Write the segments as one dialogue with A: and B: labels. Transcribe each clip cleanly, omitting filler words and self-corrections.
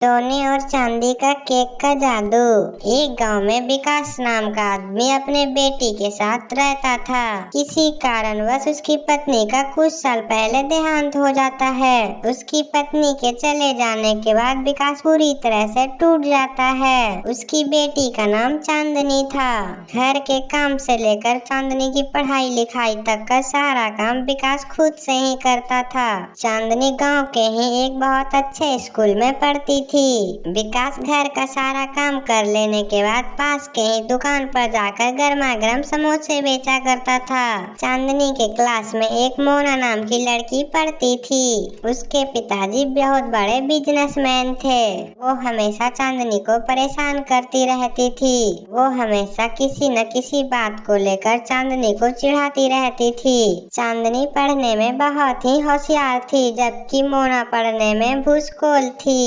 A: सोने और चांदी का केक का जादू। एक गांव में विकास नाम का आदमी अपने बेटी के साथ रहता था। किसी कारणवश उसकी पत्नी का कुछ साल पहले देहांत हो जाता है। उसकी पत्नी के चले जाने के बाद विकास पूरी तरह से टूट जाता है। उसकी बेटी का नाम चांदनी था। घर के काम से लेकर चांदनी की पढ़ाई लिखाई तक का सारा काम विकास खुद से ही करता था। चांदनी गाँव के ही एक बहुत अच्छे स्कूल में पढ़ती थी। विकास घर का सारा काम कर लेने के बाद पास के ही दुकान पर जाकर गर्मा गर्म समोसे बेचा करता था। चांदनी के क्लास में एक मोना नाम की लड़की पढ़ती थी। उसके पिताजी बहुत बड़े बिजनेसमैन थे। वो हमेशा चांदनी को परेशान करती रहती थी। वो हमेशा किसी न किसी बात को लेकर चांदनी को चिढ़ाती रहती थी। चांदनी पढ़ने में बहुत ही होशियार थी, जबकि मोना पढ़ने में भूसकोल थी।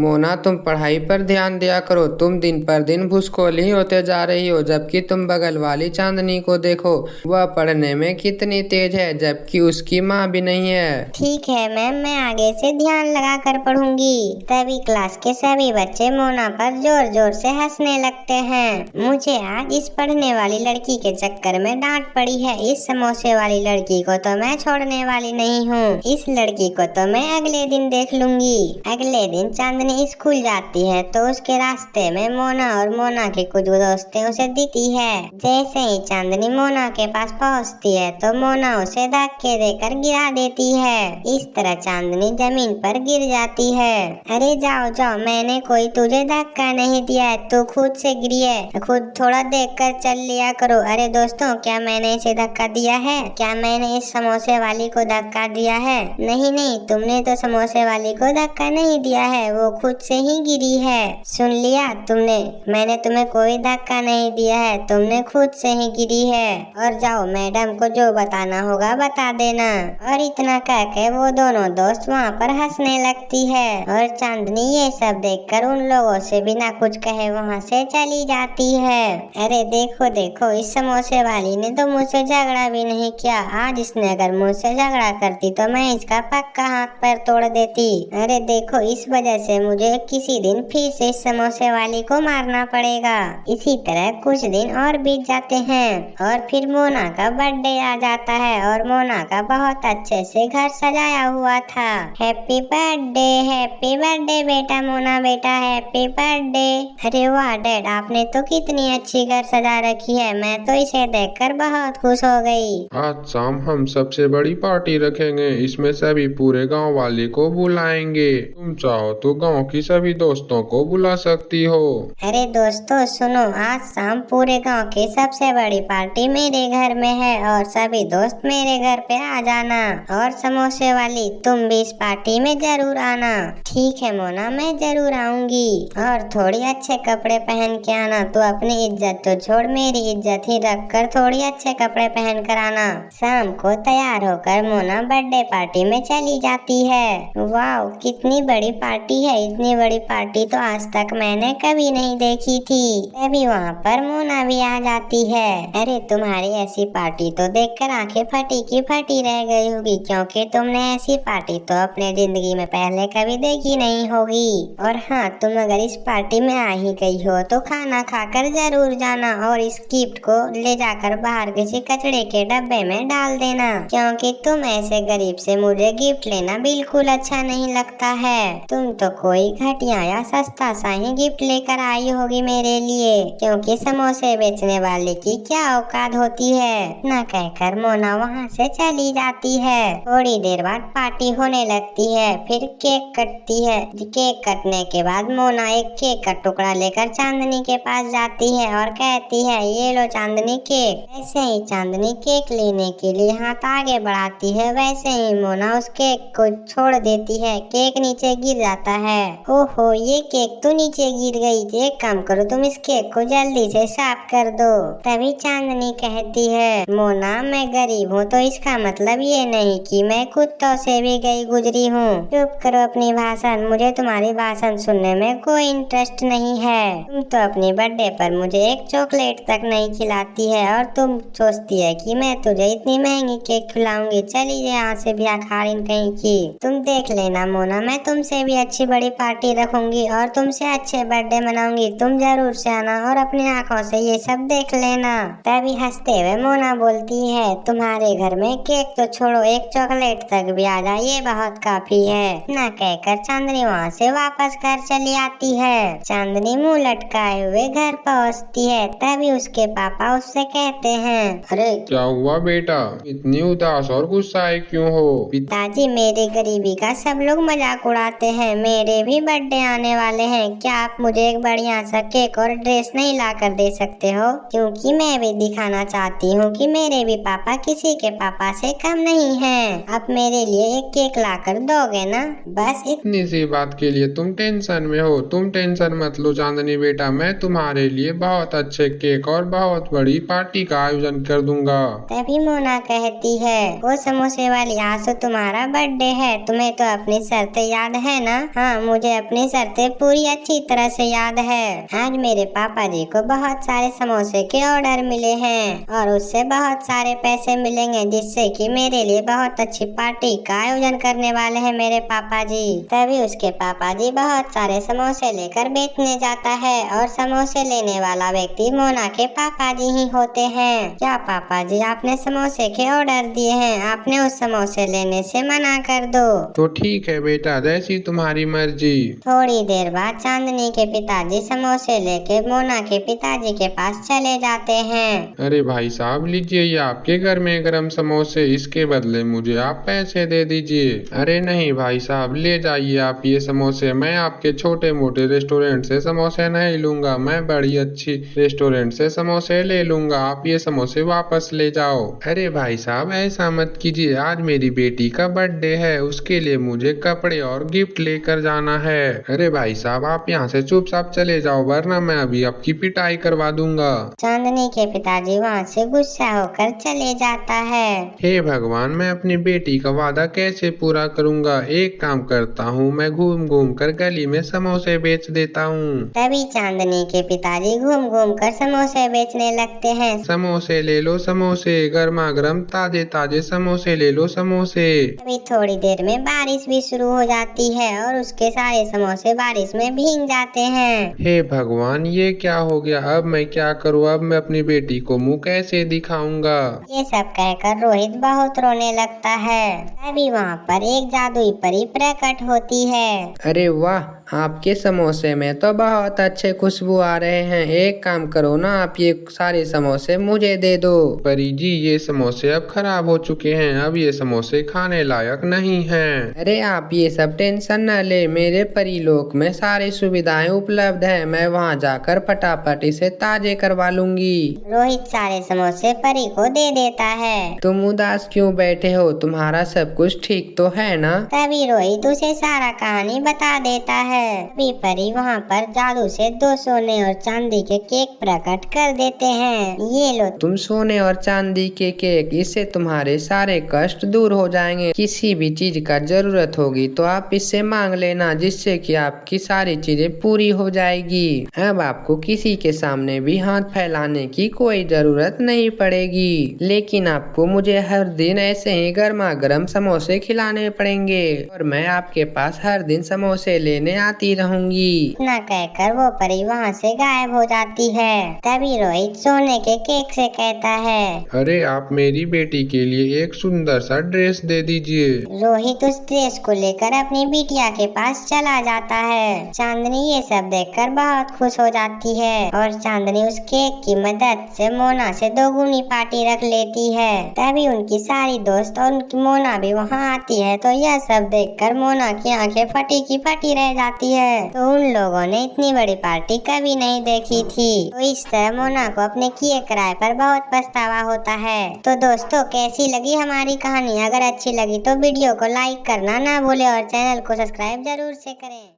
B: मोना, तुम पढ़ाई पर ध्यान दिया करो। तुम दिन पर दिन भूसकोल ही होते जा रही हो। जबकि तुम बगल वाली चांदनी को देखो, वह पढ़ने में कितनी तेज है, जबकि उसकी माँ भी नहीं है।
A: ठीक है मैम, मैं आगे से ध्यान लगा कर पढ़ूंगी। तभी क्लास के सभी बच्चे मोना पर जोर जोर से हंसने लगते हैं। मुझे आज इस पढ़ने वाली लड़की के चक्कर में डांट पड़ी है। इस समोसे वाली लड़की को तो मैं छोड़ने वाली नहीं हूँ। इस लड़की को तो मैं अगले दिन देख लूंगी। अगले दिन चांदनी स्कूल जाती है तो उसके रास्ते में मोना और मोना के कुछ दोस्तें उसे दिखती है। जैसे ही चांदनी मोना के पास पहुंचती है तो मोना उसे धक्के देकर गिरा देती है। इस तरह चांदनी जमीन पर गिर जाती है। अरे जाओ जाओ, मैंने कोई तुझे धक्का नहीं दिया है, तू खुद से गिरी है। खुद थोड़ा देख कर चल लिया करो। अरे दोस्तों, क्या मैंने इसे धक्का दिया है? क्या मैंने इस समोसे वाली को धक्का दिया है? नहीं नहीं, तुमने तो समोसे वाली को धक्का नहीं दिया है, वो खुद से ही गिरी है। सुन लिया तुमने, मैंने तुम्हें कोई धक्का नहीं दिया है, तुमने खुद से ही गिरी है। और जाओ, मैडम को जो बताना होगा बता देना। और इतना कह के वो दोनों दोस्त वहाँ पर हंसने लगती है। और चांदनी ये सब देखकर उन लोगों से बिना कुछ कहे वहाँ से चली जाती है। अरे देखो देखो, इस समोसे वाली ने तो मुझसे झगड़ा भी नहीं किया। आज इसने अगर मुझसे झगड़ा करती तो मैं इसका पक्का हाथ पैर तोड़ देती। अरे देखो, इस वजह से मुझे किसी दिन फिर से इस समोसे वाली को मारना पड़ेगा। इसी तरह कुछ दिन और बीत जाते हैं और फिर मोना का बर्थडे आ जाता है। और मोना का बहुत अच्छे से घर सजाया हुआ था। हैप्पी बर्थडे बेटा मोना, बेटा हैप्पी बर्थडे। अरे वाह डैड, आपने तो कितनी अच्छी घर सजा रखी है। मैं तो इसे देखकर बहुत खुश हो गई।
C: आज शाम हम सबसे बड़ी पार्टी रखेंगे। इसमें सभी पूरे गांव वाले को बुलाएंगे। तुम चाहो तो गांव की सभी दोस्तों को बुला सकती हो।
A: अरे दोस्तों सुनो, आज शाम पूरे गांव की सबसे बड़ी पार्टी मेरे घर में है और सभी दोस्त मेरे घर पे आ जाना। और समोसे वाली, तुम भी इस पार्टी में जरूर आना। ठीक है मोना, मैं जरूर आऊंगी। और थोड़ी अच्छे कपड़े पहन के आना। तू अपनी इज्जत तो छोड़, मेरी इज्जत ही रख कर थोड़ी अच्छे कपड़े पहन कर आना। शाम को तैयार होकर मोना बर्थडे पार्टी में चली जाती है। वाह, कितनी बड़ी पार्टी है। इतनी बड़ी पार्टी तो आज तक मैंने कभी नहीं देखी थी। तभी वहाँ पर मोना भी आ जाती है। अरे तुम्हारी ऐसी पार्टी तो देखकर आंखें फटी की फटी रह गई होगी, क्योंकि तुमने ऐसी पार्टी तो अपने जिंदगी में पहले कभी देखी नहीं होगी। और हाँ, तुम अगर इस पार्टी में आ ही गई हो तो खाना खाकर जरूर जाना और इस गिफ्ट को ले जाकर बाहर किसी कचड़े के डब्बे में डाल देना, क्योंकि तुम ऐसे गरीब से मुझे गिफ्ट लेना बिल्कुल अच्छा नहीं लगता है। तुम तो कोई घटिया या सस्ता सा ही गिफ्ट लेकर आई होगी मेरे लिए, क्योंकि समोसे बेचने वाले की क्या औकात होती है। ना कहकर मोना वहाँ से चली जाती है। थोड़ी देर बाद पार्टी होने लगती है। फिर केक कटती है। केक कटने के बाद मोना एक केक का टुकड़ा लेकर चांदनी के पास जाती है और कहती है, ये लो चांदनी केक। ऐसे ही चांदनी केक लेने के लिए हाथ आगे बढ़ाती है, वैसे ही मोना उस केक को छोड़ देती है। केक नीचे गिर जाता है। ओहो, ये केक तो नीचे गिर गई। एक काम करो, तुम इस केक को जल्दी से साफ कर दो। तभी चांदनी कहती है, मोना मैं गरीब हूँ तो इसका मतलब ये नहीं कि मैं कुत्तों से भी गई गुजरी हूँ। चुप करो अपनी भाषण, मुझे तुम्हारी भाषण सुनने में कोई इंटरेस्ट नहीं है। तुम तो अपनी बर्थडे पर मुझे एक चॉकलेट तक नहीं खिलाती है और तुम सोचती है कि मैं तुझे इतनी महंगी केक खिलाऊंगी। चली यहाँ से भी आखारिन कहीं की। तुम देख लेना मोना, मैं तुमसे भी अच्छी बड़ी पार्टी रखूंगी और तुमसे अच्छे बर्थडे मनाऊंगी। तुम जरूर से आना और अपनी आंखों से ये सब देख लेना। तभी हंसते हुए मोना बोलती है, तुम्हारे घर में केक तो छोड़ो, एक चॉकलेट तक भी आ जाए ये बहुत काफी है। ना कहकर चांदनी वहाँ से वापस घर चली आती है। चांदनी मुंह लटकाए हुए घर पहुँचती है। तभी उसके पापा उससे कहते हैं, अरे
C: क्या हुआ बेटा, इतनी उदास और गुस्साए क्यों हो?
A: पिताजी, मेरी गरीबी का सब लोग मजाक उड़ाते हैं। मेरे भी बर्थडे आने वाले हैं। क्या आप मुझे एक बढ़िया सा केक और ड्रेस नहीं ला कर दे सकते हो? क्योंकि मैं भी दिखाना चाहती हूँ कि मेरे भी पापा किसी के पापा से कम नहीं हैं। आप मेरे लिए एक केक ला कर दोगे ना? बस
C: इतनी सी बात के लिए तुम टेंशन में हो? तुम टेंशन मत लो चांदनी बेटा, मैं तुम्हारे लिए बहुत अच्छे केक और बहुत बड़ी पार्टी का आयोजन कर दूंगा।
A: तभी मोना कहती है, वो समोसे वाली, आज तो तुम्हारा बर्थडे है, तुम्हें तो अपनी शर्तें याद है ना? हाँ, मुझे अपनी शर्तें पूरी अच्छी तरह से याद है। आज मेरे पापा जी को बहुत सारे समोसे के ऑर्डर मिले हैं और उससे बहुत सारे पैसे मिलेंगे, जिससे कि मेरे लिए बहुत अच्छी पार्टी का आयोजन करने वाले हैं मेरे पापा जी। तभी उसके पापा जी बहुत सारे समोसे लेकर बेचने जाता है और समोसे लेने वाला व्यक्ति मोना के पापा जी ही होते हैं। क्या पापा जी, आपने समोसे के ऑर्डर दिए हैं, आपने उस समोसे लेने से मना कर दो।
C: तो ठीक है बेटा, जैसी तुम्हारी मर्जी।
A: थोड़ी देर बाद चांदनी के पिताजी समोसे लेके मोना के पिताजी के पास चले जाते हैं।
C: अरे भाई साहब, लीजिए ये आपके घर में गरम समोसे, इसके बदले मुझे आप पैसे दे दीजिए। अरे नहीं भाई साहब, ले जाइए आप ये समोसे, मैं आपके छोटे मोटे रेस्टोरेंट से समोसे नहीं लूंगा, मैं बड़ी अच्छी रेस्टोरेंट से समोसे ले लूंगा, आप ये समोसे वापस ले जाओ। अरे भाई साहब, ऐसा मत कीजिए, आज मेरी बेटी का बर्थडे है, उसके लिए मुझे कपड़े और गिफ्ट लेकर जाना है। अरे भाई साहब, आप यहाँ से चुपचाप चले जाओ, वरना मैं अभी आपकी पिटाई करवा दूंगा।
A: चांदनी के पिताजी वहाँ से गुस्सा होकर चले जाता है।
C: हे भगवान, मैं अपनी बेटी का वादा कैसे पूरा करूंगा? एक काम करता हूँ, मैं घूम घूम कर गली में समोसे बेच देता हूँ।
A: तभी चांदनी के पिताजी घूम घूम कर समोसे बेचने लगते हैं।
C: समोसे ले लो समोसे, गर्मा गर्म ताजे ताजे समोसे ले लो समोसे।
A: अभी थोड़ी देर में बारिश भी शुरू हो जाती है और उसके सारे समोसे बारिश में भीग जाते हैं।
C: हे भगवान, ये क्या हो गया? अब मैं क्या करूँ? अब मैं अपनी बेटी को मुंह कैसे दिखाऊंगा?
A: ये सब कहकर रोहित बहुत रोने लगता है। अभी वहाँ पर एक जादुई परी प्रकट होती है।
B: अरे वाह, आपके समोसे में तो बहुत अच्छे खुशबू आ रहे हैं। एक काम करो ना, आप ये सारे समोसे मुझे दे दो।
C: परी जी, ये समोसे अब खराब हो चुके हैं, अब ये समोसे खाने लायक नहीं हैं।
B: अरे आप ये सब टेंशन न ले, मेरे परीलोक में सारी सुविधाएं उपलब्ध हैं, मैं वहाँ जाकर फटाफट इसे ताजे करवा लूंगी।
A: रोहित सारे समोसे परी को दे देता है।
B: तुम उदास क्यों बैठे हो? तुम्हारा सब कुछ ठीक तो है ना?
A: तभी रोहित उसे सारा कहानी बता देता है। अभी परी वहाँ पर जादू से 2 सोने और चांदी के केक प्रकट कर देते हैं। ये लो
B: तुम सोने और चांदी के केक, इससे तुम्हारे सारे कष्ट दूर हो जाएंगे। किसी भी चीज का जरूरत होगी तो आप इससे मांग लेना, जिससे कि आपकी सारी चीजें पूरी हो जाएगी। अब आपको किसी के सामने भी हाथ फैलाने की कोई जरूरत नहीं पड़ेगी, लेकिन आपको मुझे हर दिन ऐसे ही गर्मा गर्म समोसे खिलाने पड़ेंगे और मैं आपके पास हर दिन समोसे लेने आती रहूंगी।
A: इतना कहकर वो परी वहाँ से गायब हो जाती है। तभी रोहित सोने के केक से कहता है,
C: अरे आप मेरी बेटी के लिए एक सुंदर सा ड्रेस दे दीजिए।
A: रोहित उस ड्रेस को लेकर अपनी बिटिया के पास चला जाता है। चांदनी ये सब देखकर बहुत खुश हो जाती है और चांदनी उस केक की मदद से मोना से 2 गुनी पार्टी रख लेती है। तभी उनकी सारी दोस्त और उनकी मोना भी वहाँ आती है, तो यह सब देखकर मोना की आंखें फटी की फटी रह जाती है। तो उन लोगों ने इतनी बड़ी पार्टी कभी नहीं देखी थी। तो इस तरह मोना को अपने किए कराए पर बहुत पछतावा होता है। तो दोस्तों, कैसी लगी हमारी कहानी? अगर अच्छी लगी तो वीडियो को लाइक करना ना भूले और चैनल को सब्सक्राइब जरूर से करें।